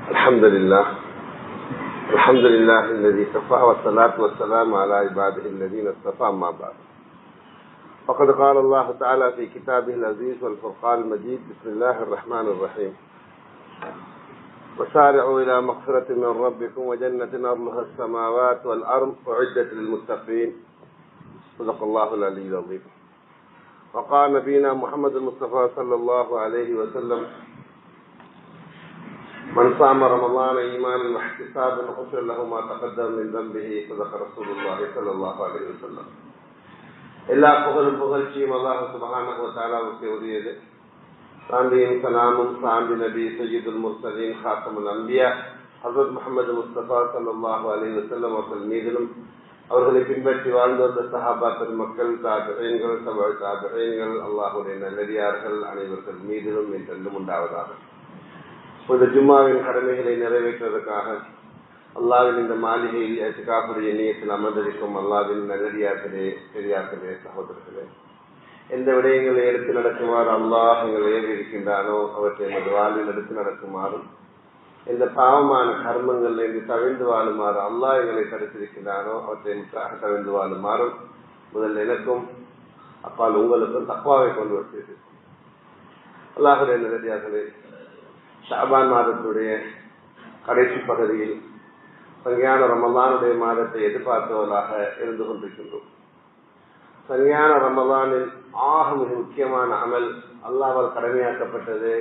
الحمد لله الذي كفى والصلاة والسلام على عباده الذين اصطفى أما بعد فقد قال الله تعالى في كتابه العزيز والفرقان المجيد بسم الله الرحمن الرحيم وسارعوا إلى مغفرة من ربكم وجنة أرضها السماوات والأرض أعدت للمتقين صدق الله العلي العظيم. وقال نبينا محمد المصطفى صلى الله عليه وسلم من صام رمضان إيمانا واحتسابا غفر له ما تقدم من ذنبه صدق رسول الله صلى الله عليه وسلم. எல்லா புகழும் புகழ்ச்சியும் அல்லாஹ் சுப்ஹானஹு வ தஆலாவுக்கு உரியது. சாந்தியும் சலாமும் சாந்தி நபி சய்யிதுல் முர்சலீன் ஹாத்தமுல் அன்பியா ஹஸரத் முஹம்மது முஸ்தபா ஸல்லல்லாஹு அலைஹி வஸல்லம் அவர்கள் மீதிலும் அவர்களை பின்பற்றி வாழ்ந்து வந்த சஹாபா பெருமக்கள் தாபிஈன்கள் தபஅ தாபிஈன்கள் அல்லாஹ்வுடைய நல்லடியார்கள் அனைவர்கள் மீதிலும் என்றென்றும் உண்டாவதாக. இந்த ஜும்மாவின் கடமைகளை நிறைவேற்றுவதற்காக அல்லாஹ்வின் இந்த மாளிகையில் இஅ்திகாஃபுடைய நியத்தில் அமர்ந்திருக்கும் அல்லாஹ்வின் நல்லடியார்களே, பெரியார்களே, சகோதரர்களே, எந்த விடயங்களை எடுத்து நடக்குமாறு அல்லாஹ் எங்களை ஏவி இருக்கின்றானோ அவற்றை எமது வாழ்வில் எடுத்து நடக்குமாறும், எந்த பாவமான கர்மங்கள் என்று தவிர்ந்து வாழுமாறு அல்லாஹ் எங்களை தடுத்திருக்கின்றானோ அவற்றை முற்றாக தவிர்ந்து வாழுமாறும் முதல் எனக்கும் அப்பால் உங்களுக்கும் தக்வாவை கொண்டு வருகிறது. அல்லாஹ்வுடைய நல்லடியார்களே, ஷஅபான் மாதத்துடைய கடைசி பகுதியில் சரியான ரமலானுடைய மாதத்தை எதிர்பார்த்தவர்களாக இருந்து கொண்டிருக்கின்றோம். சரியான ரமலானில் ஆக மிக முக்கியமான அமல் அல்லாஹ்வால் கடமையாக்கப்பட்டது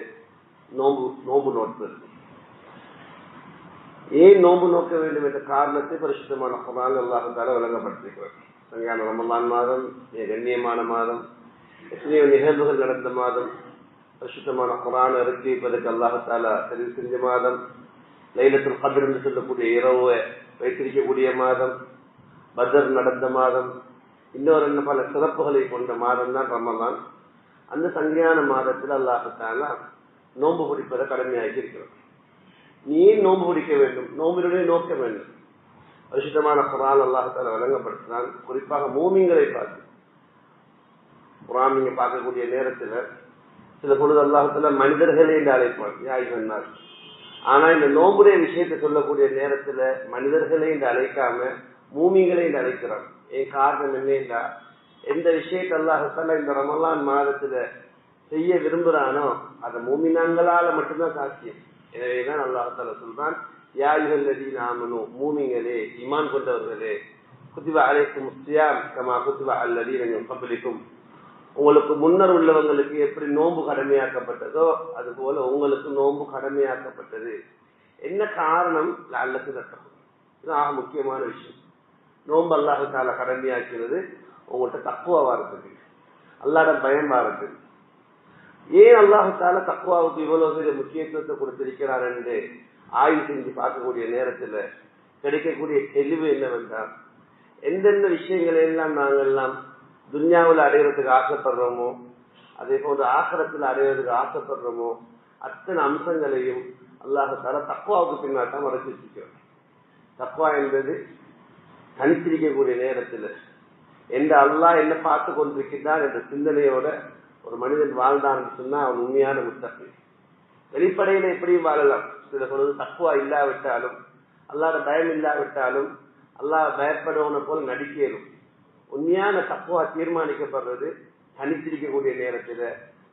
நோன்பு நோட்பது. ஏன் நோன்பு நோக்க வேண்டும் என்ற காரணத்தை பரிசுத்தமான குர்ஆனில் அல்லாஹ் தஆலா வழங்கப்பட்டிருக்கிறார். சரியான ரமலான் மாதம் கண்ணியமான மாதம், எத்தனையோ நிகழ்வுகள் நடந்த மாதம், பரிசுத்தமான குர்ஆனை இறக்கி வைப்பதற்கு அல்லாஹ் தஆலா தெரிவு செஞ்ச மாதம், லைலத்துல் கத்ர் என்று சொல்லக்கூடிய இரவு வைத்திருக்கக்கூடிய மாதம், பத்ர் நடந்த மாதம், இன்னொரு பல சிறப்புகளை கொண்ட மாதம் தான் ரமலான். அந்த சங்கையான மாதத்தில் அல்லாஹ் தஆலா நோன்பு பிடிப்பதை கடமையாக்கி இருக்கிறோம். நீ நோன்பு பிடிக்க வேண்டும், நோம்பினுடைய நோக்க வேண்டும். பரிசுத்தமான குர்ஆன் அல்லாஹ் தஆலா வழங்கப்படுத்தினான். குறிப்பாக மூமின்களை பார்த்து குர்ஆன் நீங்க பார்க்கக்கூடிய நேரத்தில் சில பொழுது அல்லாஹ் தஆலா மனிதர்களே என்று அழைப்பான், யா அய்யுஹன்னாஸ். ஆனா இந்த நோம்புடைய விஷயத்தை சொல்லக்கூடிய நேரத்துல மனிதர்களே என்று அழைக்காம மூமின்களை என்று அழைக்கிறான். ஏன் காரணம் என்னன்னா, எந்த விஷயத்தை அல்லாஹ் தஆலா இந்த ரமலான் மாதத்துல செய்ய விரும்புறானோ அதை மூமினாங்களால மட்டும்தான் சாத்தியம். எனவேதான் அல்லாஹ் தஆலா சொல்றான், யா அய்யுஹல்லதீன ஆமனூ, மூமின்களே, ஈமான் கொண்டவர்களே, குத்திப அலைக்குமுஸ் ஸியாம் கமா குத்திப அல்லதீன மின் கப்லிக்கும், உங்களுக்கு முன்னர் உள்ளவங்களுக்கு எப்படி நோன்பு கடமையாக்கப்பட்டதோ அது போல உங்களுக்கு நோன்பு கடமையாக்கப்பட்டது. என்ன காரணம்? லஅல்லக்கும் தத்தகூன். இது ஆக முக்கியமான விஷயம். நோன்பு அல்லாஹ் தஆலா கடமையாக்கிறது உங்கள்கிட்ட தக்வா வரதுக்கு, அல்லாஹ்விட பயம் வரதுக்கு. ஏன் அல்லாஹ் தஆலா தக்வாவுக்கு இவ்வளவு பெரிய முக்கியத்துவத்தை கொடுத்திருக்கிறார் என்று ஆய்வு செஞ்சு பார்க்கக்கூடிய நேரத்தில் கிடைக்கக்கூடிய தெளிவு என்னவென்றால், எந்தெந்த விஷயங்களை எல்லாம் நாங்கள் எல்லாம் துன்யாவில் அடைகிறதுக்கு ஆசைப்படுறோமோ, அதே போன்று ஆகிரத்தில் அடைகிறதுக்கு ஆசைப்படுறோமோ, அத்தனை அம்சங்களையும் அல்லாஹ் தஆலா தக்வாவுக்கு பின்னால் தான் மறைச்சு வச்சிருக்கிறோம். தக்வா என்பது தனித்திருக்கக்கூடிய நேரத்தில் எந்த அல்லாஹ் என்ன பார்த்து கொண்டிருக்கிறார் என்ற சிந்தனையோட ஒரு மனிதன் வாழ்ந்தான் சொன்னா அவன் உண்மையான முத்தகி. வெளிப்படையில எப்படியும் வாழலாம். சில பொழுது தக்வா இல்லாவிட்டாலும், அல்லாஹ்வுடைய பயம் இல்லாவிட்டாலும், அல்லாஹ் பயப்படுவன போல நடிக்கலும். உண்மையான தக்வா தீர்மானிக்கப்படுறது தனித்திருக்கக்கூடிய நேரத்தில்,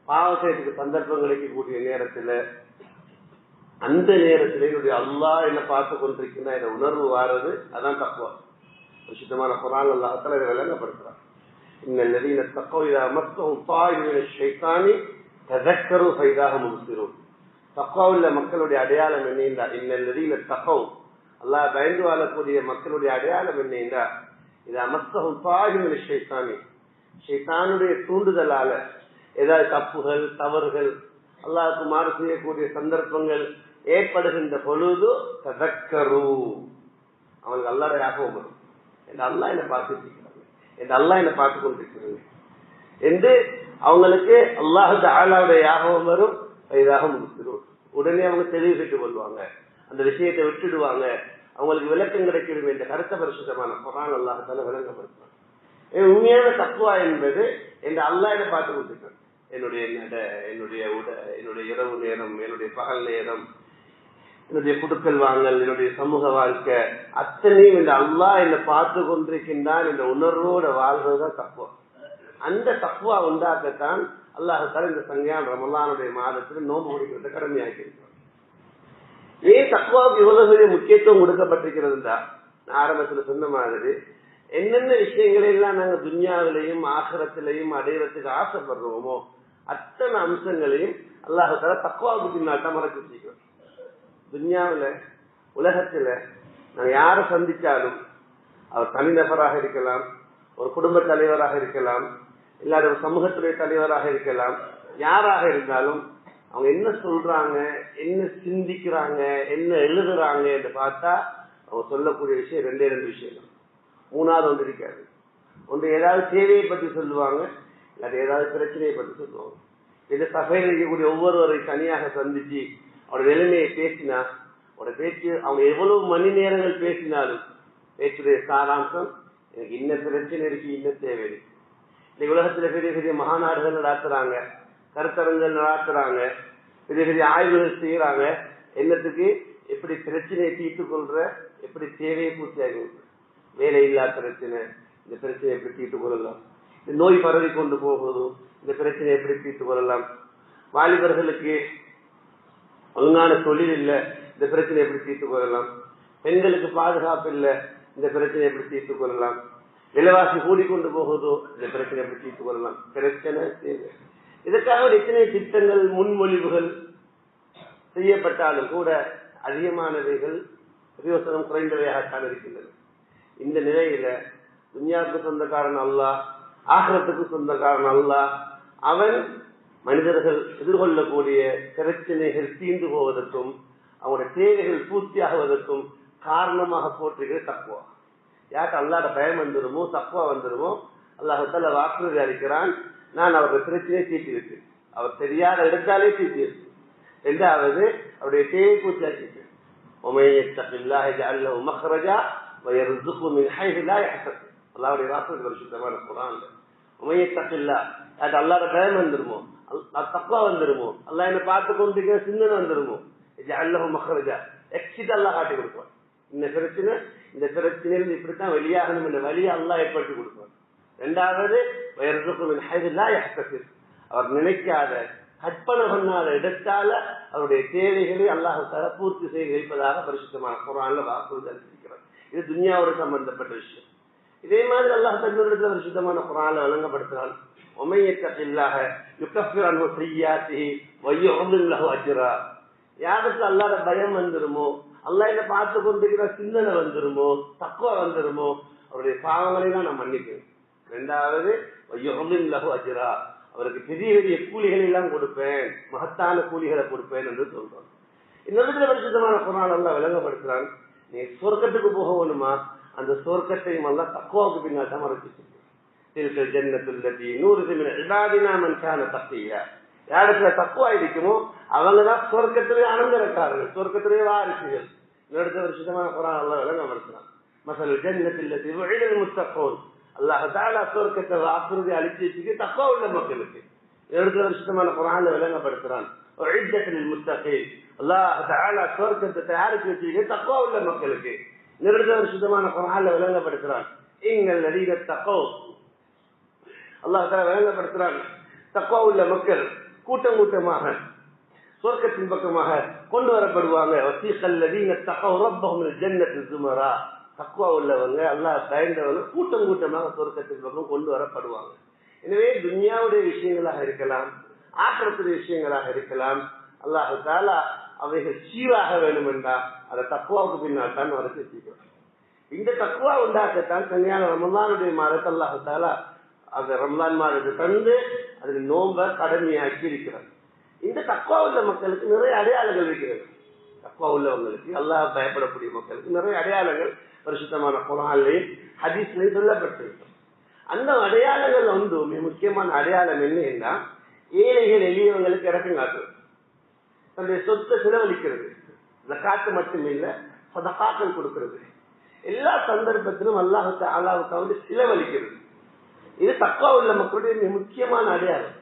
பாவசேத்துக்கு சந்தர்ப்பம் கிடைக்கக்கூடிய நேரத்தில், அந்த நேரத்தில் என்னுடைய அல்லாஹ் என்ன பார்த்து கொண்டிருக்கின்ற என்ற உணர்வு வாரது, அதான் தக்வா. சுத்தமான குர்ஆன் அல்லாஹ் தஆலா இதை விளங்கப்படுத்துறார். இன்னல்லதீன தக்கவ் இதா மஸ்ஸஹும் ஸாயிஉன் மினஷ் ஷைத்தானி தஸக்கரு ஃபைதா ஹும் முப்ஸிரூன். தக்வா உள்ள மக்களுடைய அடையாளம் என்ன என்றால், இன்னல்லதீன தக்கவ், அல்லாஹ் பயந்து வாழக்கூடிய மக்களுடைய அடையாளம் என்ன என்றால், இதா மஸ்ஸஹும் ஸாயிஉன் மினஷ் ஷைத்தானி, ஷைத்தானுடைய தூண்டுதலால ஏதாவது தப்புகள் தவறுகள் அல்லாஹ்வுக்கு மாறு செய்யக்கூடிய சந்தர்ப்பங்கள் ஏற்படுகின்ற பொழுது தஸக்கரு, அவங்களுக்கு அல்லாஹ்வுடைய ஞாபகம் வரும். இந்த அல்லாஹ் என்ன பார்த்துட்டு இருக்கிறாங்க, இந்த அல்லாஹ் என்ன பார்த்து கொண்டிருக்கிறாங்க என்று அவங்களுக்கு அல்லாஹ் தஆலாவுடைய ஞாபகம் வரும். இதாக முடிச்சிடும். உடனே அவங்க தெளிவு பெற்றுக் கொள்வாங்க, அந்த விஷயத்தை விட்டுடுவாங்க, அவங்களுக்கு விளக்கம் கிடைக்கிறது என்ற கருத்த பரிசுத்தமான குர்ஆன் அல்லாஹ் தஆலா விளங்கப்படுத்துறாங்க. உண்மையான தக்வா என்பது இந்த அல்லாஹ் என்ன பார்த்து கொண்டிருக்கிறாங்க. என்னுடைய இரவு நேரம், என்னுடைய பகல் நேரம், என்னுடைய குடுக்கல் வாங்கல், என்னுடைய சமூக வாழ்க்கை அத்தனையும் இந்த அல்லாஹ் என்னை பார்த்து கொண்டிருக்கின்றான் என்ற உணர்வோட வாழ்றதுதான் தக்குவா. அந்த தக்குவா உண்டாக்கத்தான் அல்லாஹ் இந்த சங்கையான ரமலானுடைய மாதத்தில் நோன்பு முடிக்கிறத கடமையாக்கியிருக்கிறார். ஏன் தக்குவாவுக்கு இவ்வளவு பெரிய முக்கியத்துவம் கொடுக்கப்பட்டிருக்கிறதுனா, நான் ஆரம்பத்தில் சொன்ன மாதிரி என்னென்ன விஷயங்களெல்லாம் நாங்கள் துன்யாவிலையும் ஆகிரத்திலையும் அடையிறதுக்கு ஆசைப்படுறோமோ அத்தனை அம்சங்களையும் அல்லாஹ் தக்குவாவுக்கு பின்னால் தான் மறைச்சு வச்சுக்கிறோம். துன்யாவில் உலகத்துல நாங்க யாரை சந்திச்சாலும் அவர் தனிநபராக இருக்கலாம், ஒரு குடும்ப தலைவராக இருக்கலாம், இல்லாத ஒரு சமூகத்துடைய தலைவராக இருக்கலாம், யாராக இருந்தாலும் அவங்க என்ன சொல்றாங்க, என்ன சிந்திக்கிறாங்க, என்ன எழுதுறாங்க என்று பார்த்தா அவங்க சொல்லக்கூடிய விஷயம் ரெண்டே விஷயம் தான். மூணாவது ஒன்று இருக்காது. ஒன்று ஏதாவது தேவையை பற்றி சொல்லுவாங்க, இல்லாத ஏதாவது பிரச்சனையை பற்றி சொல்லுவாங்க. இந்த சபையில் இருக்கக்கூடிய ஒவ்வொருவரை தனியாக சந்திச்சு அவருடைய நிலைமையை பேசினா, அவருடைய பேச்சு அவங்க எவ்வளவு மணி நேரங்கள் பேசினாலும் பேச்சுடைய சாராம்சம் எனக்கு இன்ன பிரச்சனை இருக்கு, இன்ன தேவை இருக்கு. இன்னைக்கு உலகத்துல பெரிய பெரிய மகாநாடுகள் நடத்துறாங்க, கருத்தரங்கள் நடத்துறாங்க, பெரிய பெரிய ஆய்வுகள் செய்யறாங்க. என்னத்துக்கு? எப்படி பிரச்சனையை தீர்த்து கொள்ற, எப்படி தேவையை பூர்த்தியாகி கொள்ற. வேலை இல்லாத பிரச்சனை, இந்த பிரச்சனையை எப்படி தீர்த்து கொள்ளலாம். இந்த நோய் பரவி கொண்டு போகுது, இந்த பிரச்சனையை எப்படி தீர்த்து கொள்ளலாம். வாலிபர்களுக்கு ஒழுங்கான தொழில் இல்லை, இந்த பிரச்சனை எப்படி தீர்த்து கொள்ளலாம். பெண்களுக்கு பாதுகாப்பு இல்லை, இந்த பிரச்சனை எப்படி தீர்த்து கொள்ளலாம். விலைவாசி கூடிக்கொண்டு போகுதோ, இந்த பிரச்சனை எப்படி தீர்த்து கொள்ளலாம். பிரச்சனை தேவை. இதற்காக எத்தனை திட்டங்கள் முன்மொழிவுகள் செய்யப்பட்டாலும் கூட அதிகமானவைகள் பிரயோசனம் குறைந்தவையாகத்தான் இருக்கின்றன. இந்த நிலையில துன்யாவுக்கு சொந்தக்காரன் அல்லாஹ், ஆகிரத்துக்கு சொந்தக்காரன் அல்லாஹ். அவன் மனிதர்கள் எதிர்கொள்ளக்கூடிய பிரச்சனைகள் தீர்ந்து போவதற்கும் அவங்களுடைய தேவைகள் பூர்த்தியாகுவதற்கும் காரணமாக போற்றுகிற தக்குவா. யாருக்கு அல்லாஹ்ட பயம் வந்துருமோ, தக்குவா வந்துருமோ, அல்லாஹ் வாக்குறுதி அளிக்கிறான், நான் அவருடைய பிரச்சனையை தீர்த்திருக்கேன். அவர் தெரியாத எடுத்தாலே தீர்த்திருக்கேன். இரண்டாவது அவருடைய தேவை பூர்த்தியாக்கிட்டு அல்லாஹ்வுடைய வாக்குறுதி பரிசுத்தமான குர்ஆன்ல அல்லாஹ்ட பயம் வந்துருமோ, தக்குவா வந்துருமோ, அல்லாஹ் என்ன பார்த்து கொண்டிருக்கிற சிந்தனை வந்துருமோ, எக்ஸிட் அல்லாஹ் காட்டி கொடுப்பான். இந்த பிரச்சனை, இந்த பிரச்சனையிலிருந்து இப்படித்தான் வெளியாகணும் என்ற வழியை அல்லாஹ் ஏற்படுத்தி கொடுப்பான். இரண்டாவது அவர் நினைக்காத கற்பனை பண்ணாத இடத்தால அவருடைய தேவைகளை அல்லாஹ் பூர்த்தி செய்து வைப்பதாக பரிசுத்தமான குர்ஆன்ல வாக்குறுதி அளித்திருக்கிறார். இது துன்யாவோடு சம்பந்தப்பட்ட விஷயம். இதே மாதிரி அல்லாஹ் தன்னுடைய பரிசுத்தமான குர்ஆன்ல வழங்கப்படுத்துகிறான். யாருக்கு அல்லாஹ்ட பயம் வந்துருமோ, அல்லாஹ் என்ன பார்த்து கொண்டிருக்கிற சிந்தனை வந்துருமோ, தக்குவா வந்துருமோ, அவருடைய பாவங்களை தான் நான் மன்னிப்பேன். இரண்டாவது அஜ்ரா, அவருக்கு பெரிய பெரிய கூலிகளை எல்லாம் கொடுப்பேன், மகத்தான கூலிகளை கொடுப்பேன் என்று சொல்றான். இந்த பரிசுத்தமான குர்ஆன் அல்லாஹ் விளங்கப்படுத்துறான். நீ சொர்க்கத்துக்கு போக வேணுமா, அந்த சொர்க்கத்தையும் அல்லாஹ் தக்குவாவுக்கு பின்னால் தான் மறைச்சு யாருக்கு தக்குவா இருக்குமோ அவங்கதான் சொர்க்கத்திலே அனந்தரக்காரர்கள், சொர்க்கத்திலே வாரிசுகள். அடுத்த வருஷமான குர்ஆன் அல்லாஹ் விளங்கப்படுத்துறான். மஸல் ஜன்னத்தில் வஉஇதல் முத்தகூன், அல்லாஹ் தஆலா சொர்க்கத்தை வாக்குறுதி அளித்து வச்சிருக்கு தக்குவா உள்ள மக்களுக்கு. அடுத்த வருஷமான குர்ஆன்ல விளங்கப்படுத்துறான். வஉஇதல் முத்தகீன், அல்லாஹ் தஆலா சொர்க்கத்தை தயாரித்து வச்சிருக்கு தக்குவா உள்ள மக்களுக்கு. அடுத்த வருஷமான குர்ஆன்ல விளங்கப்படுத்துறான். இன்னல் லதீன தகவ், அல்லாஹ் தஆலா விளங்கப்படுத்துறான், தக்குவா உள்ள மக்கள் கூட்டம் கூட்டமாக சொர்க்கத்தின் பக்கமாக கொண்டு வரப்படுவாங்க. தக்குவா உள்ளவங்க, அல்லாஹ் பயந்தவங்க கூட்டம் கூட்டமாக சொர்க்கத்தின் பக்கம் கொண்டு வரப்படுவாங்க. எனவே துன்யாவுடைய விஷயங்களாக இருக்கலாம், ஆக்கிரத்துடைய விஷயங்களாக இருக்கலாம், அல்லாஹ் தஆலா அவைகள் சீராக வேண்டும் என்றால் அதை தக்குவாவுக்கு பின்னால் தான் வர வச்சிருக்கிறோம். இந்த தக்குவா உண்டாக்கத்தான் கல்யாண ரமலானுடைய மாதத்தை அல்லாஹ் தஆலா அந்த ரமலான் மாதத்தை தந்து அதில் நோன்ப கடமையாக்கி இருக்கிறார். இந்த தக்குவா உள்ள மக்களுக்கு நிறைய அடையாளங்கள் இருக்கிறது. தக்குவா உள்ளவங்களுக்கு, அல்லாஹ் பயப்படக்கூடிய மக்களுக்கு நிறைய அடையாளங்கள் பரிசுத்தமான குர்ஆன்லையும் ஹதீஸ்லையும் சொல்லப்பட்டிருக்கு. அந்த அடையாளங்கள் வந்து மிக முக்கியமான அடையாளம் என்னன்னா, ஏழைகள் எளியவங்களுக்கு இறக்கம் காட்டுறது, தன்னுடைய சொத்தை செலவழிக்கிறது, ஜகாத்து மட்டும் இல்ல சதகாக்கள் கொடுக்கிறது, எல்லா சந்தர்ப்பத்திலும் அல்லாஹ் தஆலாவுக்கு வந்து செலவழிக்கிறது. இது தக்குவா உள்ள மக்களுடைய மிக முக்கியமான அடையாளம்.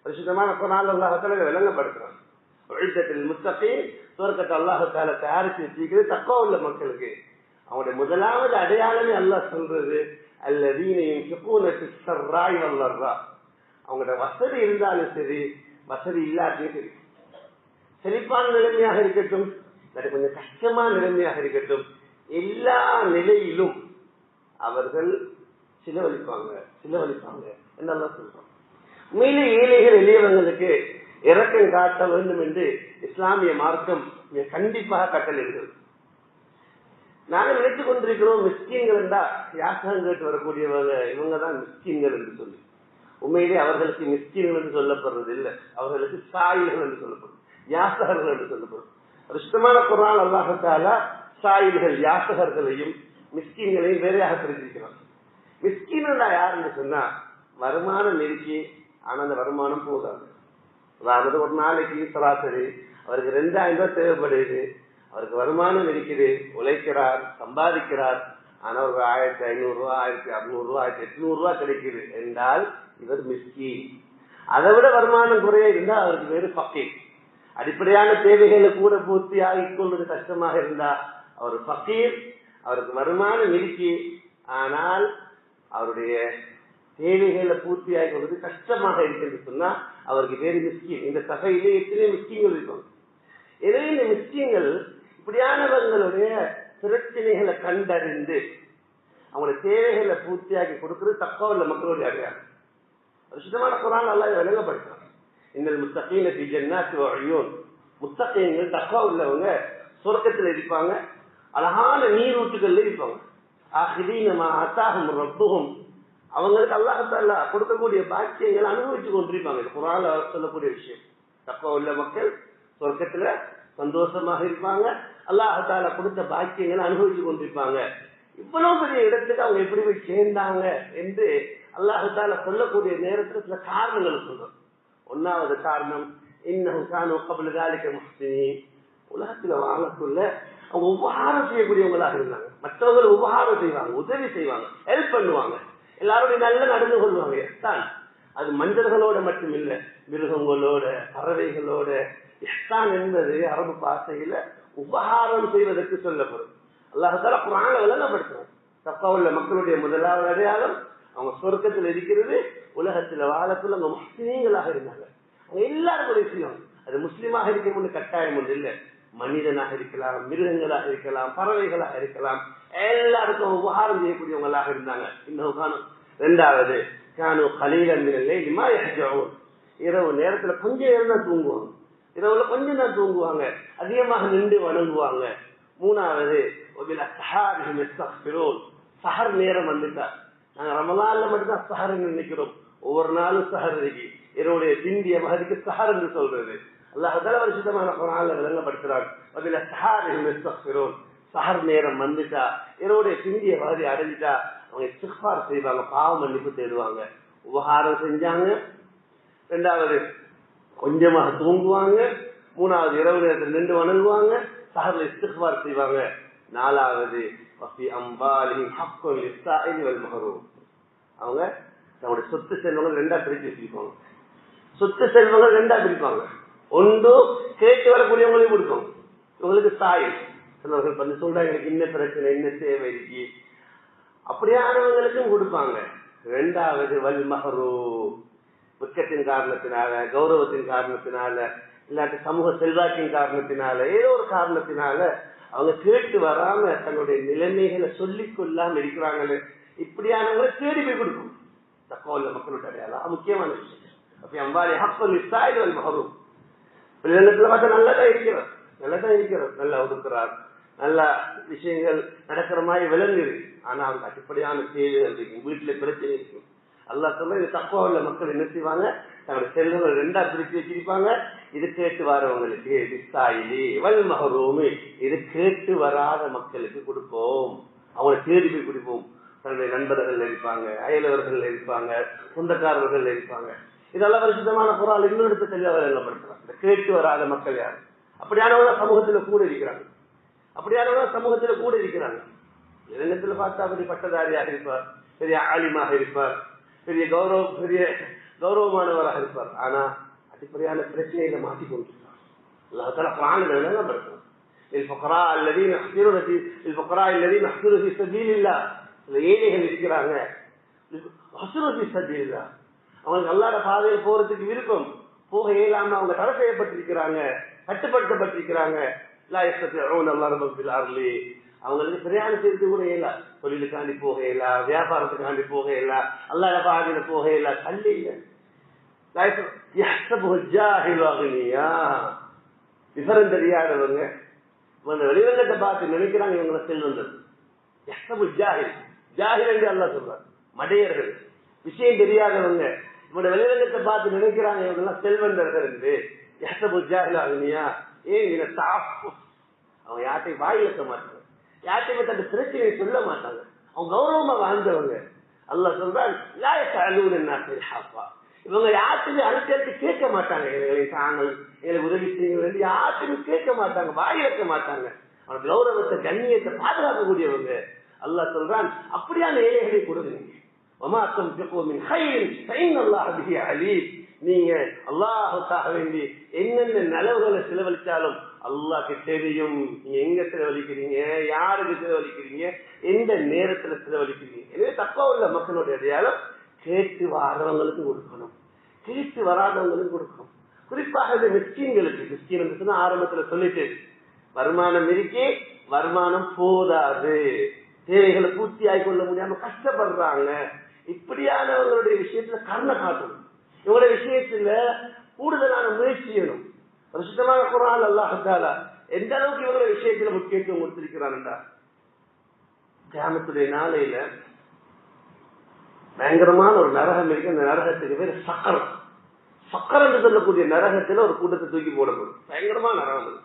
பரிசுத்தமான குர்ஆன்ல அல்லாஹ் தஆலா விளங்கப்படுத்துறான். உஇத்தல் முத்தகீன் சுவர்க்கத்தை அல்லாஹ்வுத்தால தயாரிச்சு வச்சிருக்கிறது தக்குவா உள்ள மக்களுக்கு. அவங்களுடைய முதலாவது அடையாளமே அல்லாஹ் சொல்றது அல்லதீன யுன்ஃபிகூன ஃபிஸ்ஸர்ராஇ வல்லர்ரா. அவங்களோட வசதி இருந்தாலும் சரி, வசதி இல்லாட்டியும் சரி, செழிப்பான நிலைமையாக இருக்கட்டும், கொஞ்சம் கஷ்டமான நிலைமையாக இருக்கட்டும், எல்லா நிலையிலும் அவர்கள் செலவழிப்பாங்க என்னெல்லாம் சொல்றோம். உண்மையிலே ஏழைகள் எளியவங்களுக்கு இரக்கம் காட்ட வேண்டும் என்று இஸ்லாமிய மார்க்கம் கண்டிப்பாக கட்டளையிடுகிறது. நாங்கள் நினைத்துக் கொண்டிருக்கிறோம் மிஸ்கீன்கள் என்றா யாசகம் கேட்டு வரக்கூடியவங்க இவங்க தான் மிஸ்கீன்கள் என்று சொல்லி. உண்மையிலே அவர்களுக்கு மிஸ்கீன்கள் என்று சொல்லப்படுறது இல்லை, அவர்களுக்கு சாயில்கள் என்று சொல்லப்படும், யாசகர்கள் என்று சொல்லப்படும். சுத்தமான குர்ஆன் அல்லாஹ் தஆலா சாயில்கள் யாசகர்களையும் மிஸ்கீன்களையும் வேறையாக பிரித்திருக்கிறார். மிஸ்கீன் யாருன்னு சொன்னா வருமானம் இருக்கு, ஆனா அந்த வருமானம் போதாது. அதாவது ஒரு நாளைக்கு சராசரி அவருக்கு 2000 ரூபாய் தேவைப்படுது, அவருக்கு வருமானம் இருக்குது, உழைக்கிறார், சம்பாதிக்கிறார், ஆனா ஒரு 1500 ரூபாய் 1600 ரூபாய் 1800 ரூபாய் கிடைக்குது என்றால் இவர் மிஸ்கீன். அதை விட வருமானம் குறைய இருந்தா அவருக்கு வேறு ஃபக்கீர். அடிப்படையான தேவைகளை கூட பூர்த்தி ஆகிக் கொள்வது கஷ்டமாக இருந்தா அவர் ஃபக்கீர். அவருக்கு வருமானம் இருக்கு, ஆனால் அவருடைய தேவைகளை பூர்த்தி ஆகிக் கொள்வது கஷ்டமாக இருக்கிறது சொன்னா அவருக்கு வேறு மிஸ்கீன். இந்த சபையிலே எத்தனை மிஸ்கீன்கள் இருக்கும். எனவே இந்த மிஸ்கீன்கள் இப்படியானவங்களுடைய பிரச்சனைகளை கண்டறிந்து அவங்களுடைய தேவைகளை பூர்த்தியாக்கி கொடுக்கிறது தக்குவா உள்ள மக்களுடைய அடையாளம். சுத்தமான குர்ஆன் அல்லாஹ் விளங்கப்படுத்துறான். இன்னல் முத்தகீன ஃபீ ஜன்னாத்தி வ உயூன். முத்தகீன்கள் தக்குவா உள்ளவங்க சொர்க்கத்தில் இருப்பாங்க, அழகான நீரூற்றுகள்ல இருப்பாங்க. ஆகிதீன மா ஆதாஹும் ரப்புஹும். அவங்களுக்கு அல்லாஹ் தஆலா கொடுக்கக்கூடிய பாக்கியங்களை அனுபவிச்சு கொண்டிருப்பாங்க. இது குர்ஆன்ல சொல்லக்கூடிய விஷயம். தக்குவா உள்ள மக்கள் சொர்க்கத்துல சந்தோஷமாக இருப்பாங்க, அல்லாஹ் தஆலா கொடுத்த பாக்கியங்களை அனுபவிச்சு கொண்டிருப்பாங்க. இவ்வளவு பெரிய இடத்துக்கு அவங்க எப்படி போய் சேர்ந்தாங்க என்று அல்லாஹ் தஆலா சொல்லக்கூடிய நேரத்தில் சில காரணங்கள் சொல்றோம். ஒன்னாவது காரணம் இன்னஹும் கானூ கப்ல ذلك முஹ்சினீன். உலகத்துல வாழக்குள்ள அவங்க உபகாரம் செய்யக்கூடியவங்களாக இருந்தாங்க. மற்றவர்கள் உபகாரம் செய்வாங்க, உதவி செய்வாங்க, ஹெல்ப் பண்ணுவாங்க, எல்லாரோடைய நல்ல நடந்து கொள்வாங்க. இஹ்சான் அது மனிதர்களோட மட்டுமில்லை, மிருகங்களோட, பறவைகளோட. இஹ்சான் என்பது அரபு பாஷையில உபகாரம் செய்வதற்கு சொல்லப்படும். அல்லாஹ் தஆலா குர்ஆன்ல விளங்கப்படுத்துறான். தக்குவா உள்ள மக்களுடைய முதலாவது அடையாளம் அவங்க சொர்க்கத்தில் இருக்கிறது. உலகத்துல வாழக்குள்ள அவங்க முஸ்லிம்களாக இருந்தாங்க. அவங்க எல்லாரும் உதவி செய்வாங்க. அது முஸ்லீமாக இருக்கணும்னு கட்டாயம் ஒன்று இல்லை. மனிதனாக இருக்கலாம், மிருகங்களாக இருக்கலாம், பறவைகளாக இருக்கலாம், எல்லாருக்கும் உபகாரம் செய்யக்கூடியவங்களாக இருந்தாங்க. இன்னும் காணும். இரண்டாவது கானு கலீலன் மினல் லைலி மா யஹ்ஜஊன். இரவு நேரத்துல கொஞ்சம் நேரம் தான் தூங்குவாங்க, இரவுல கொஞ்சம் தான் தூங்குவாங்க, அதிகமாக நின்று வணங்குவாங்க. மூணாவது சஹர் நேரம் வந்துட்டா, நாங்க ரமலான்ல மட்டும்தான் சஹர் நினைக்கிறோம், ஒவ்வொரு நாளும் சஹர் இருக்கு. இரவுடைய பிந்திய மகதிக்கு சஹர் என்று சொல்றது அல்லாஹ் தஆலா பரிசுத்தமான குர்ஆன்ல விளங்கப்படுத்துறான். சஹர் நேரம் வந்துட்டா, இரவுடைய பிந்திய மகதி அடைஞ்சிட்டா அவங்க இஸ்திக்ஃபார் செய்வாங்க, பாவ மன்னிப்பு தேடுவாங்க. உபகாரம் செஞ்சாங்க. இரண்டாவது கொஞ்சமாக தூங்குவாங்க. மூணாவது இரவு நேரத்தில் நின்று வணங்குவாங்க, சஹர்ல இஸ்திக்ஃபார் செய்வாங்க. நாலாவது அவங்க தங்களுடைய சொத்து செல்வங்கள் ரெண்டா பிரிச்சு வச்சிருப்பாங்க. சொத்து செல்வங்கள் ரெண்டா பிரிப்பாங்க. ஒன்று கேட்டு வரக்கூடியவங்களையும் கொடுக்கும், இவங்களுக்கு சாயில் சிலவர்கள் பண்ணி சொல்றாங்க எனக்கு இன்ன பிரச்சனை இன்ன தேவை இருக்கு, அப்படியானவங்களுக்கும் கொடுப்பாங்க. ரெண்டாவது வல் மஹரூ, வெட்கத்தின் காரணத்தினால, கௌரவத்தின் காரணத்தினால, இல்லாட்டி சமூக செல்வாக்கின் காரணத்தினால, ஏதோ ஒரு காரணத்தினால அவங்க கேட்டு வராம தன்னுடைய நிலைமைகளை சொல்லிக் கொள்ளாம இருக்கிறாங்களே, இப்படியானவங்களை தேடி போய் கொடுக்கும். தக்குவா உள்ள மக்களுடைய அடையாளம் முக்கியமான விஷயம். அப்படி அம்பாரி ஹப்பல் இஸ்ஸாயில் வல் மஹரூம். பிள்ளைங்களத்துல பார்த்தா நல்லதா இருக்கிறார், நல்லா ஒதுக்குறார், நல்ல விஷயங்கள் நடக்கிற மாதிரி விளங்குது. ஆனா அவங்க அடிப்படையான தேவைகள் இருக்கும், வீட்டுல பிரச்சனை இருக்கும். அல்லாஹ் சொல்ல இது தக்குவா உள்ள மக்கள் என்ன செய்வாங்க, தங்களுடைய செல்வங்கள் ரெண்டா பிரித்து வச்சிருப்பாங்க. இது கேட்டு வரவங்களுக்கு இஸ்ஸாயிலி வல் மஹரூமி, இது கேட்டு வராத மக்களுக்கு கொடுப்போம், அவங்களை தேடி போய் கொடுப்போம். தன்னுடைய நண்பர்கள் இருப்பாங்க, அயலவர்கள் இருப்பாங்க, சொந்தக்காரர்கள் இருப்பாங்க. இதெல்லாம் பரிசுத்தமான குர்ஆன் இன்னொரு இடத்துல தெளிவாக விளங்கப்படுத்துறாங்க. இந்த கேட்டு வராத மக்கள் யார்? அப்படியானவங்க சமூகத்துல கூட இருக்கிறாங்க. இளைஞத்துல பார்த்தா அப்படி பட்டதாரியாக இருப்பார், பெரிய ஆலிமாக இருப்பார், பெரிய கௌரவமானவராக இருப்பார். ஆனா அடிப்படையான பிரச்சனையில மாட்டிக்கொண்டிருப்பார். அல்லாஹ் தஆலா குர்ஆனில் விளங்கப்படுத்துறான். الفقراء الذين يحصرون في الفقراء الذين يحصرون في سبيل الله. ஏழைகள் இருக்கிறாங்க, يحصرون في سبيل الله. அவங்களுக்கு அல்லாஹ்வுடைய பாதையில் போறதுக்கு விருப்பம், போக இயலாம அவங்க தடை செய்யப்பட்டிருக்கிறாங்க, கட்டுப்படுத்தப்பட்டிருக்கிறாங்க. லா யஸ்தத்திஊன அல்லாஹ் பில் அர்லி. அவங்களுக்கு பிரயாணம் செய்து கூட இயலா, தொழிலுக்காண்டி போக இயலா, வியாபாரத்துக்காண்டி போக இயலா, அல்லாஹ்வுடைய பாதையில போக இயலா, தள்ளி இல்லை. விவரம் தெரியாதவங்க வெளிவங்கத்தை பார்த்து நினைக்கிறாங்க இவங்களை செல்வந்தர். ஜாஹில் என்று அல்லாஹ் சொல்றார், மடையர்கள், விஷயம் தெரியாதவங்க இவங்க வெளிவங்கத்தை பார்த்து நினைக்கிறாங்க இவங்க செல்வந்தர்கள் என்று. ஏன் அவங்க யார்ட்டையும் வாய் வைக்க மாட்டாங்க, யார்ட்டையுமே தன் பிரச்சனையை சொல்ல மாட்டாங்க, அவங்க கௌரவமா வாழ்ந்தவங்க. அல்லாஹ் சொல்றான், இவங்க யார்ட்டுமே அனுசரித்து கேட்க மாட்டாங்க, எங்களை தாங்கள் எங்களுக்கு உதவி செய்யுங்க யார்ட்டுமே கேட்க மாட்டாங்க, வாய் வைக்க மாட்டாங்க. அவங்க கௌரவத்தை கண்ணியத்தை பாதுகாக்கக்கூடியவங்க. அல்லாஹ் சொல்றான், அப்படியான ஏழைகளை கொடுங்க. நீங்க அல்லாஹுக்காக வேண்டி என்னென்ன நலவுகளை செலவழிச்சாலும் அல்லாஹ்க்கு தெரியும். நீங்க எங்க செலவழிக்கிறீங்க, யாருக்கு செலவழிக்கிறீங்க, எந்த நேரத்துல செலவழிக்கிறீங்க. எனவே தப்பா உள்ள மக்களுடைய அடையாளம் கேட்டு வர்றவங்களுக்கு கொடுக்கணும், கேட்டு வராதவங்களுக்கு கொடுக்கணும். குறிப்பாக இந்த மிஸ்கீன்களுக்கு, மிஸ்கீன் ஆரம்பத்துல சொல்லிட்டு, வருமானம் இருக்கே, வருமானம் போதாது, தேவைகளை பூர்த்தி ஆகி கொள்ள முடியாம கஷ்டப்படுறாங்க, இப்படியானவங்களுடைய விஷயத்துல கருணை காட்டணும். இவங்களுடைய விஷயத்துல கூடுதலான முயற்சி செய்யணும். சுத்தமான குர்ஆன் அல்லாஹ் தஆலா எந்த அளவுக்கு இவங்களுடைய விஷயத்துல முக்கியத்துவம் கொடுத்திருக்கிறான்டா, கியாமத்துடைய நாளையில பயங்கரமான ஒரு நரகம் இருக்கு. அந்த நரகத்துக்கு பேர் சக்கர். சக்கர் என்று சொல்லக்கூடிய நரகத்துல ஒரு கூட்டத்தை தூக்கி போடப்படும். பயங்கரமான நரகம்.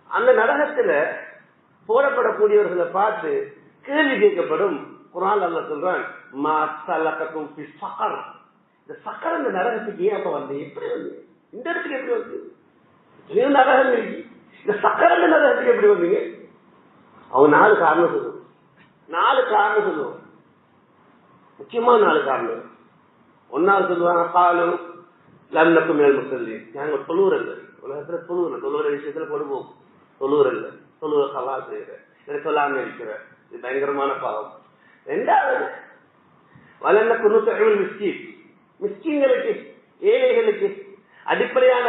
அந்த நரகத்துல போடப்படக்கூடியவர்களை பார்த்து கேள்வி கேட்கப்படும். குர்ஆன் அல்லாஹ் சொல்றான், மா ஸலககும் ஃபி ஸக்கர். இந்த சக்கர் இந்த நரகத்துக்கு ஏன் அப்ப வந்து, எப்படி வந்து, இந்த இடத்துக்கு எப்படி வந்து, நரகம் இருக்கு, இந்த சக்கர் இந்த நரகத்துக்கு எப்படி வந்தீங்க? அவங்க 4 காரணம் சொல்லுவோம். 4 காரணம் சொல்லுவோம், முக்கியமான 4 காரணம். ஒன்னாவது சொல்லுவாங்க, காலும் லம்னக்கும் மேல் முசல்லி, நாங்க தொழுவுறல்ல, உலகத்துல தொழுவுற விஷயத்துல கொடுப்போம், தொழுவுறல்ல, தொழுவ கலா செய்யற, இதை சொல்லாம இருக்கிற, இது பயங்கரமான பாவம். 2வது வலன்னக்கு நுத்இமுல் மிஸ்கீன், மிஸ்கீன்களுக்கு, ஏழைகளுக்கு, அடிப்படையான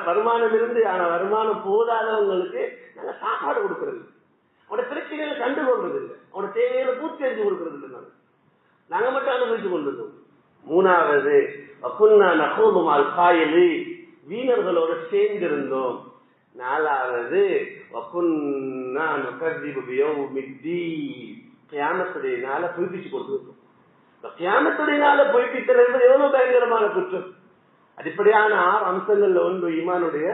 வருமானம் இருந்து ஆனா வருமானம் போதாதவங்களுக்கு நாங்க சாப்பாடு கொடுக்கறது, அவனோட பிரச்சனைகளை கண்டுகொள்றது இல்லை, அவனோட தேவைகளை பூர்த்தி செஞ்சு கொடுக்கறது இல்லை, நாங்க மட்டும் அனுபவித்துக் கொண்டிருந்தோம். 3வது வீணர்களோட சேர்ந்திருந்தோம். 4வது கியாமத்துடைய நாளை பொய்ப்பிச்சு கொடுத்துருக்கோம். கியாமத்துடைய நாளை பொய்ப்பித்தல் என்பது எவ்வளவு பயங்கரமான குற்றம். அடிப்படையான 6 அம்சங்கள்ல ஒன்று ஈமானுடைய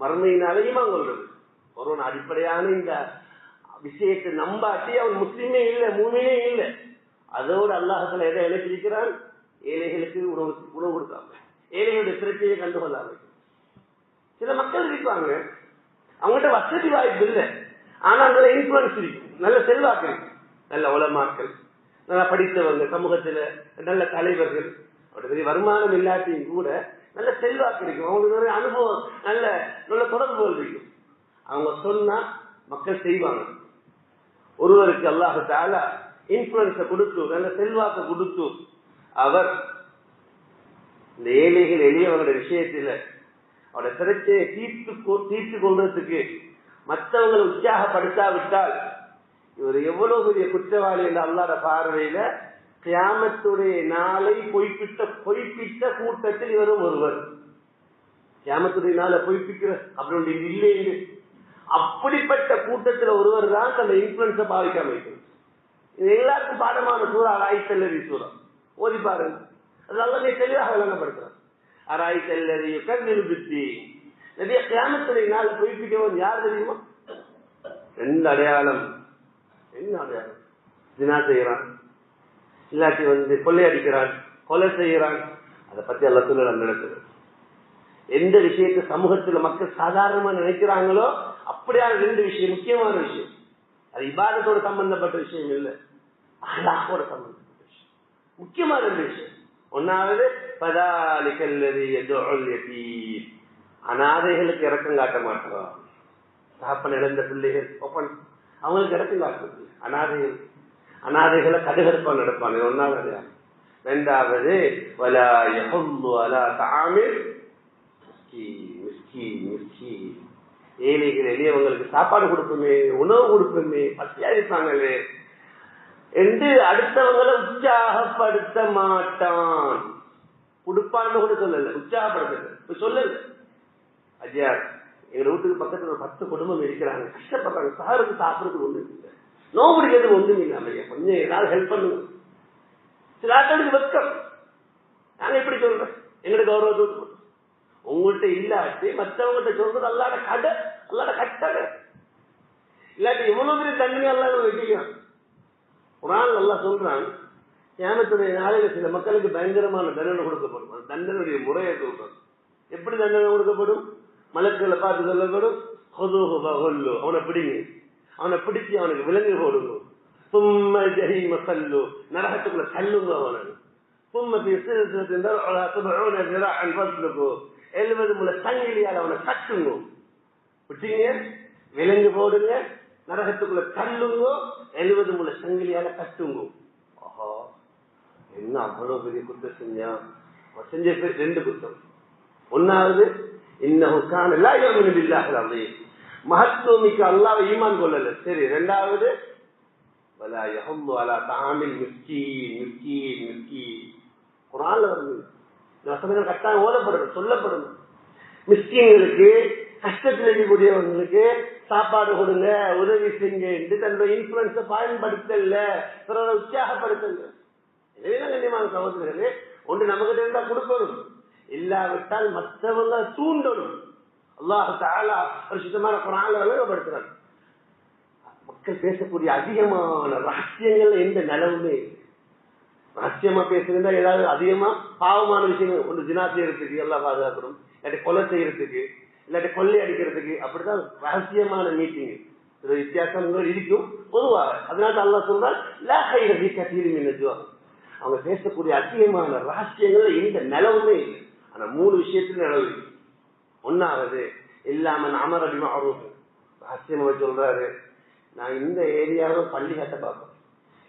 மறுமையினால ஈமான் கொள்றது. ஒருவன் அடிப்படையான இந்த விஷயத்தை நம்பாட்டி அவன் முஸ்லீமே இல்லை, மூமினே இல்லை. அதோடு அல்லாஹ் எதை இணைப்பிருக்கிறான், ஏழைகளுக்கு உணவு கொடுக்காம, ஏழைகளுடைய பிரச்சனையை கண்டுகொள்ளாம. சில மக்கள் இருப்பாங்க, அவங்ககிட்ட வசதி வாய்ப்பு இல்லை, ஆனா நல்ல இன்ஃபுளுன்ஸ் இருக்கும், நல்ல செல்வாக்கு இருக்கு, நல்ல உலமாக்கள், நல்லா படித்தவங்க, சமூகத்துல நல்ல தலைவர்கள், அவருடைய வருமானம் இல்லாட்டியும் கூட நல்ல செல்வாக்கு இருக்கும், அவங்களுக்கு நிறைய அனுபவம், நல்ல நல்ல தொடர்புகள் இருக்கும். அவங்க சொன்னா மக்கள் செய்வாங்க. ஒருவருக்கு அல்லாஹ் தஆலா இன்ஃபுளுன்ஸை கொடுத்து, நல்ல செல்வாக்கை கொடுத்து, அவர் இந்த ஏழைகள் எளியவங்களுடைய விஷயத்துல அவருடைய பிரச்சனையை தீர்த்து கொள்றதுக்கு மற்றவங்களை உற்சாகப்படுத்தாவிட்டால் இவர் எவ்வளவு பெரிய குற்றவாளி என்ற அல்லாஹ்வுடைய பார்வையில கியாமத்துடைய நாளை பொய்ப்பித்த கூட்டத்தில் இவரும் ஒருவர். கியாமத்துடைய நாளை பொய்ப்பிக்கிற அப்படி இல்லை என்று அப்படிப்பட்ட கூட்டத்தில் ஒருவர் தான் அந்த இன்ஃபுளுன்ஸை பாவிக்காம இருக்கிறது. இது எல்லாருக்கும் பாடமான சூறா அராய்த்தல்லதி சூறா, ஓதி பாருங்க, அது அல்லாஹ் தெளிவாக விளங்கப்படுத்துறார். அராய்த்தல்லதி யுகல்லில் பித்தி, நிறைய கியாமத்துடைய நாளை பொய்ப்பிக்கவன் யார் தெரியுமா? 2 அடையாளம். என்ன அடையாளம்? தினா செய்யறான், இல்லாட்டி கொள்ளையடிக்கிறான், கொலை செய்யறான். அதை பத்தி அல்லாஹ் சொல்லல. நடக்குது எந்த விஷயத்தை சமூகத்துல மக்கள் சாதாரணமா நினைக்கிறாங்களோ அப்படியான 2 விஷயம், முக்கியமான விஷயம். அது இபாதத்தோட சம்பந்தப்பட்ட விஷயம் இல்லை, அஹ்லாக்கோட சம்பந்தப்பட்ட விஷயம், முக்கியமான 2 விஷயம். 1வது பதாலிகல்லதி யதுல் யதீம், அனாதைகளுக்கு இறக்கம் காட்ட மாட்டோம். தகப்பன் இழந்த பிள்ளைகள் அவங்களுக்கு இறக்கம் காட்டுறது. அனாதைகளை கடுகடுப்பா நடப்பாங்க. ஒன்னாவது. ரெண்டாவது ஏழைகள் எளியவங்களுக்கு சாப்பாடு கொடுப்போமே, உணவு கொடுப்போமே, பசியா இருப்பாங்களே என்று அடுத்தவங்களை உற்சாகப்படுத்த மாட்டான். கொடுப்பான்னு கூட சொல்லல, உற்சாகப்படுத்த சொல்லல. ஐயா எங்க வீட்டுக்கு பக்கத்துல ஒரு 10 குடும்பம் இருக்கிறாங்க, கஷ்டப்படுறாங்க, சாருக்கு சாப்பிடுறதுக்கு ஒண்ணு இல்லை, நோபடிக்கிறது ஒண்ணும் இல்லை, ஐயா கொஞ்சம் ஏதாவது ஹெல்ப் பண்ணுங்க. சில ஆட்களுக்கு வெட்கம். நாங்க எப்படி சொல்றேன், எங்களுக்கு கௌரவத்தை உங்கள்கிட்ட இல்லாட்டி மற்றவங்ககிட்ட சொல்றது அல்லாட கடை, அல்லாட கட்டளை. இல்லாட்டி எவ்வளவு பெரிய தண்டனை அல்லாத வெட்டிக்கிறான். குர்ஆன் நல்லா சொல்றான், கியாமத்துடைய நாளையில சில மக்களுக்கு பயங்கரமான தண்டனை கொடுக்கப்படும். அந்த தண்டனையுடைய முறையை சொல்றான். எப்படி தண்டனை கொடுக்கப்படும்? மலக்குகளை பார்த்து சொல்லப்படும், அவனை பிடிங்க, அவனை பிடிச்சி அவனுக்கு விலங்கு போடுங்க, சும்ம ஜஹீம சல்லு, நரகத்துக்குள்ள தள்ளுங்க அவனை, சும்ம ஃபீ சில்சிலத்தின் தர்உஹா 70 ذراعًا ஃபஸ்லுகு, 70 முழ சங்கிலியால் அவனை கட்டுங்க. பிடிங்க, விலங்கு போடுங்க, நரகத்துக்குள்ள தள்ளுங்க, 70 முழ சங்கிலியால கட்டுங்க. ஆஹா, என்ன அவ்வளவு பெரிய குற்றம் செஞ்சா? செஞ்ச பேர் 2 குற்றம். ஒன்னாவது, இன்னஹு கான லா யுமினு பில்லாஹில் அஸீம், மஹத்துமிக்க அல்லாஹ்வை ஈமான் கொள்ளல. சரி. ரெண்டாவது, வலா யஹும்மு அலா தஆமில் மிஸ்கீன் மிஸ்கீன் மிஸ்கீன். குர்ஆன்ல வருது. இந்த வசனங்கள் கட்டாயம் ஓதப்படணும், சொல்லப்படணும். மிஸ்கீன்களுக்கு, கஷ்டத்தில் இருக்கக்கூடியவங்களுக்கு சாப்பாடு கொடுங்க, உதவி செய்யுங்க என்று தன்னுடைய இன்ஃபுளுன்ஸை பயன்படுத்தல, பிறரை உற்சாகப்படுத்தல. எனவேதான் கண்ணியமான சகோதரர்களே, ஒன்று நமக்கிட்ட இருந்தா கொடுக்கணும், இல்லாவிட்டால் மற்றவங்க தூண்டணும். அல்லாஹ் தஆலா பரிசுத்தமான குர்ஆன்ல விளங்கப்படுத்துறான். மக்கள் பேசக்கூடிய அதிகமான ரகசியங்கள் எந்த நிலவுமே ரகசியமா பேசுறதா, ஏதாவது அதிகமா பாவமான விஷயங்கள், ஒன்று ஜினா செய்யறதுக்கு எல்லாம் பாதுகாக்கணும், இல்லாட்டி கொலை செய்யறதுக்கு, இல்லாட்டி கொள்ளை அடிக்கிறதுக்கு, அப்படிதான் ரகசியமான மீட்டிங். வித்தியாசங்கள் இருக்கும் பொதுவாக. அதனால அல்லாஹ் சொல்றான், லா கைர ஃபீ கஸீரின் மின் நஜ்வாஹும், அவங்க பேசக்கூடிய அதிகமான ரகசியங்கள்ல எந்த நிலவுமே இல்லை. ஆனா 3 விஷயத்துல நிலவு. ஒன்னாவது, இல்லாமன் அமர பிமஅரூஃப், ரகசியமா சொல்றாரு, நான் இந்த ஏரியாவை பள்ளி கட்ட பார்ப்போம்,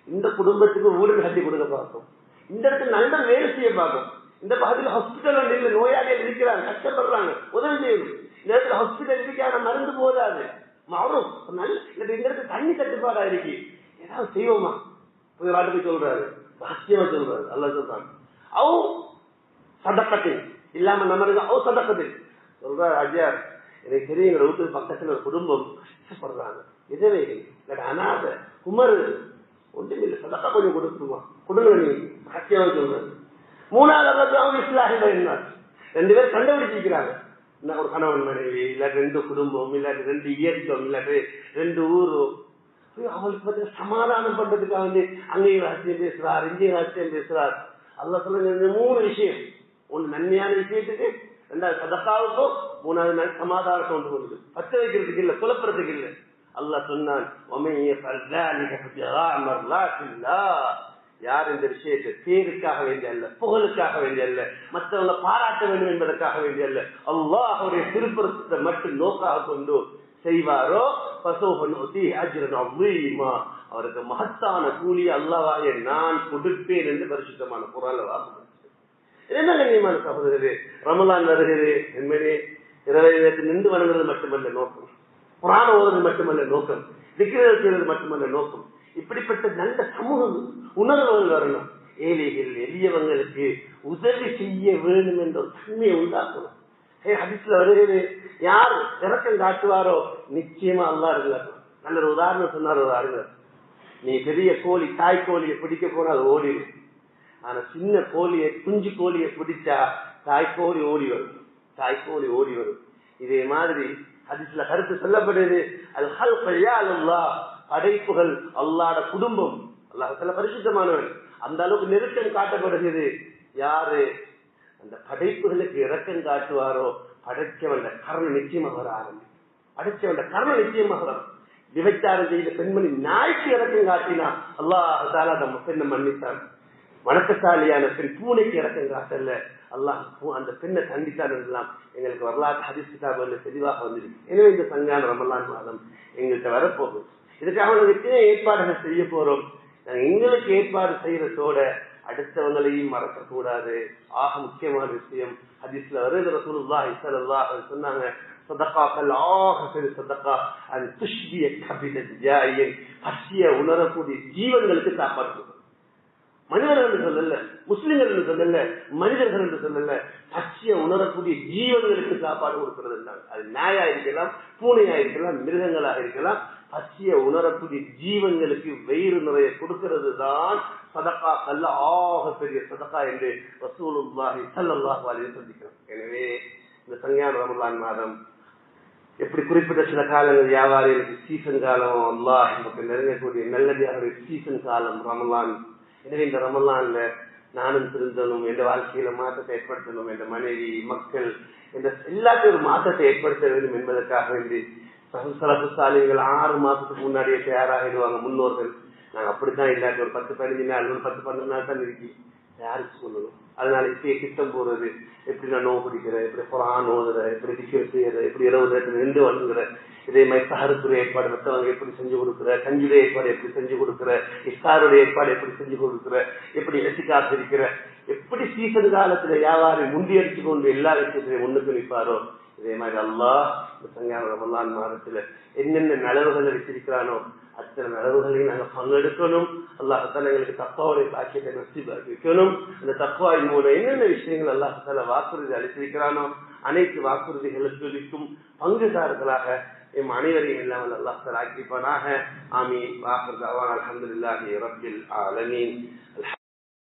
இந்த குடும்பத்துக்கு வீடு கட்டி கொடுக்க பார்ப்போம், இந்த இடத்துல நல்ல வேலை செய்ய பார்ப்போம், இந்த பகுதியில் ஹாஸ்பிட்டல் ஒன்று இல்லை, நோயாளிகள் இருக்கிறாங்க, கஷ்டப்படுறாங்க, உதவி செய்யணும், இந்த இடத்துல ஹாஸ்பிட்டல் இருக்கான மருந்து போதாது, மாறும் நல்ல இந்த இடத்துல தண்ணி தட்டுப்பாடா இருக்கு, ஏதாவது செய்வோமா போய் வாட்டுக்கு சொல்றாரு, ரகசியமா சொல்றாரு. அல்லாஹ் சொல்றாங்க, அவ் சதக்கத்தில் இல்லாம நம்ம அவ் சதக்கத்தில் சொல்றாரு. ஐயா எனக்கு தெரியும், எங்க வீட்டுக்கு பக்கத்துல ஒரு குடும்பம் கஷ்டப்படுறாங்க, விதவைகள், அநாத குமரு, ஒன்றுமில்லை, சதக்கா கொஞ்சம் கொடுத்துருமா, கொடுங்க நீ, ரகசியமா சொல்றாரு. 3வது அவங்க இஸ்லாஹில என்ன, 2 பேர் கண்டுபிடிச்சிருக்கிறாங்க, ஒரு கணவன் மனைவி, இல்லாட்டி 2 குடும்பம், இல்லாட்டி 2 இயக்கம், இல்லாட்டி 2 ஊரோ, அவங்களுக்கு பார்த்தீங்கன்னா சமாதானம் பண்றதுக்காக வந்து அங்கேயும் ரகசியம் பேசுறார், இங்கேயும் ரகசியம் பேசுறார். அல்லாஹ் சொல்ல 3 விஷயம். ஒன்று நன்மையான விஷயத்துக்கு, 2வது சதக்காவுக்கும், 3வது சமாதானத்தை கொண்டு வந்து பச்சை வைக்கிறதுக்கு இல்லை, குழப்பறதுக்கு இல்லை. அல்லாஹ் சொன்னான், யார் இந்த விஷயத்தை பேருக்காக வேண்டிய அல்ல, புகழுக்காக வேண்டிய அல்ல, மற்றவங்க பாராட்ட வேண்டும் என்பதற்காக வேண்டிய அல்ல, அல்லாஹ் அவருடைய திருப்பரத்தை மட்டும் நோக்காக கொண்டு செய்வாரோ அவருக்கு மகத்தான கூலி அல்லாஹ்வாகிய நான் கொடுப்பேன் என்று பரிசுத்தமான குர்ஆன்ல வாக்கு. என்ன கண்ணியமான சகோதரரே, ரமலான் வருகிறது என்பதே இரவை நின்று வணங்குறது மட்டுமல்ல நோக்கம், குர்ஆன் ஓதுவது மட்டுமல்ல நோக்கம், திக்ர் செய்வது மட்டுமல்ல நோக்கம். இப்படிப்பட்ட நல்ல சமூக உணர்வுகள் வரணும். ஏழைகள் எளியவங்களுக்கு உதவி செய்ய வேண்டும் என்ற தன்மையை உண்டாக்கணும். ஹதீஸ்ல வருகிறது, யார் இறக்கம் காட்டுவாரோ நிச்சயமா அல்லாஹ் இருக்கிறார். நல்ல ஒரு உதாரணம் சொன்னார் ஒரு அறிஞர், நீ பெரிய கோழி, தாய் கோழியை பிடிக்க போனா அது ஓடிடும், ஆனா சின்ன கோழியை, குஞ்சு கோழியை பிடிச்சா தாய்க்கோழி ஓடி வரும், தாய்க்கோழி ஓடி வரும். இதே மாதிரி ஹதீஸ்ல கருத்து சொல்லப்படுது, அல் ஹல்க யா அல்லாஹ், படைப்புகள் அல்லாஹ்ட குடும்பம், அல்லாஹ் பரிசுத்தமானவன், அந்த அளவுக்கு நெருக்கம் காட்டப்படுகிறது. யாரு அந்த படைப்புகளுக்கு இரக்கம் காட்டுவாரோ படைச்சவன் கருணை நிச்சயமாக வர ஆரம்பிக்கும், படைச்சவன் கருணை நிச்சயமாக வரும். விபச்சாரம் செய்த பெண்மணி நாய்க்கு இரக்கம் காட்டினா அல்லாஹ் தஆலா அந்த பெண்ணை மன்னித்தான். வணக்கசாலியான பெண் பூனைக்கு இறக்கம் காட்டல, அல்லாஹ் அந்த பெண்ணை கண்டித்தான் எல்லாம் எங்களுக்கு வரலாற்று ஹதீஸ் கிதாபுகளில் தெளிவாக வந்திருக்கு. எனவே இந்த சங்கான ரமலான் மாதம் எங்கள்கிட்ட வரப்போகுது. இதுக்காக நாங்கள் எத்தனை ஏற்பாடுகள் செய்ய போறோம். நாங்கள் எங்களுக்கு ஏற்பாடு செய்யறதோட அடுத்தவங்களையும் மறக்கக்கூடாது. ஆக முக்கியமான விஷயம் ஹதீஸ்ல வருது, ரசூலுல்லாஹி ஸல்லல்லாஹு அலைஹி வஸல்லம் சொன்னாங்க, சதகாக்கள் ஆக பெரிய சதகா அது துஷ்பிய கபிதத் ஜாயின், பசிய உணரக்கூடிய ஜீவன்களுக்கு சாப்பாடு கொடுக்கும். மனிதர்கள் என்று சொல்லல, முஸ்லிம்கள் என்று சொல்லல, மனிதர்கள் என்று சொல்லல, பசிய உணரக்கூடிய ஜீவன்களுக்கு சாப்பாடு கொடுக்கிறது என்றாங்க. அது நாயா இருக்கலாம், பூனையா இருக்கலாம், மிருகங்களாக இருக்கலாம். பசிய உணரக்கூடிய ஜீவன்களுக்கு வயிறு நிறைய கொடுக்கிறது தான் சதகா கல்ல ஆக பெரிய சதகா என்று ரசூலுல்லாஹி ஸல்லல்லாஹு அலைஹி வஸல்லம் சொல்லிக்கிறார். எனவே இந்த சங்கான ரமலான் மாதம் எப்படி குறிப்பிட்ட சில காலங்கள் வியாபாரிகளுக்கு சீசன் காலம், அல்லாஹ் நமக்கு நெருங்கக்கூடிய நல்லதாக சீசன் காலம் ரமலான். எனவே இந்த ரமலான்ல நானும் திருந்தனும், என்ற வாழ்க்கையில மாற்றத்தை ஏற்படுத்தணும், என்ற மனைவி மக்கள் என்ற எல்லாத்தையும் ஒரு மாற்றத்தை ஏற்படுத்த வேண்டும் என்பதற்காக வேண்டி சாலிகள் 6 மாசத்துக்கு முன்னாடியே தயாராகிடுவாங்க முன்னோர்கள். நாங்க அப்படித்தான் இல்லாட்டி ஒரு 10-15 நாள், ஒரு 10-12 நாள் தான் இருக்கி யாருக்கு சொல்லணும். அதனால இப்பயே திட்டம் போறது, எப்படி நான் நோவு பிடிக்கிறேன், எப்படி குரான் ஓதுற, எப்படி திக்கர் செய்யற, எப்படி 20 வந்துங்கிற, இதே மாதிரி சஹருக்குரிய ஏற்பாடு மற்றவங்க எப்படி செஞ்சு கொடுக்குற, கஞ்சுடைய ஏற்பாடு எப்படி செஞ்சு கொடுக்குற, இஃப்தாருடைய ஏற்பாடு எப்படி செஞ்சு கொடுக்குற, எப்படி எசிக்காசு இருக்கிற, எப்படி சீசன் காலத்துல வியாபாரி முண்டியடிச்சு கொண்டு எல்லா விஷயத்திலையும் முன்னுக்கு நிற்பாரோ, இதே மாதிரி அல்லாஹ் இந்த சங்கான ரமலான் மாதத்துல என்னென்ன நலவுகளை வச்சிருக்கிறானோ அத்தனை நலவுகளையும் நாங்க பங்கெடுக்கணும். அல்லாஹால எங்களுக்கு தக்குவாவுடைய பாக்கியத்தை நசீபாக்கி வைக்கணும். அந்த தக்குவாயின் மூலம் என்னென்ன விஷயங்கள் அல்லாஹால வாக்குறுதி அளித்திருக்கிறானோ அனைத்து வாக்குறுதிகளுக்கும் பங்குதாரர்களாக எம் அனைவரையும் இல்லாமல் அல்லாஹால ஆக்கிப்பானாக. ஆமீன். வாஹிர் தஅவானா அல்ஹம்துலில்லாஹி ரப்பில் ஆலமீன்.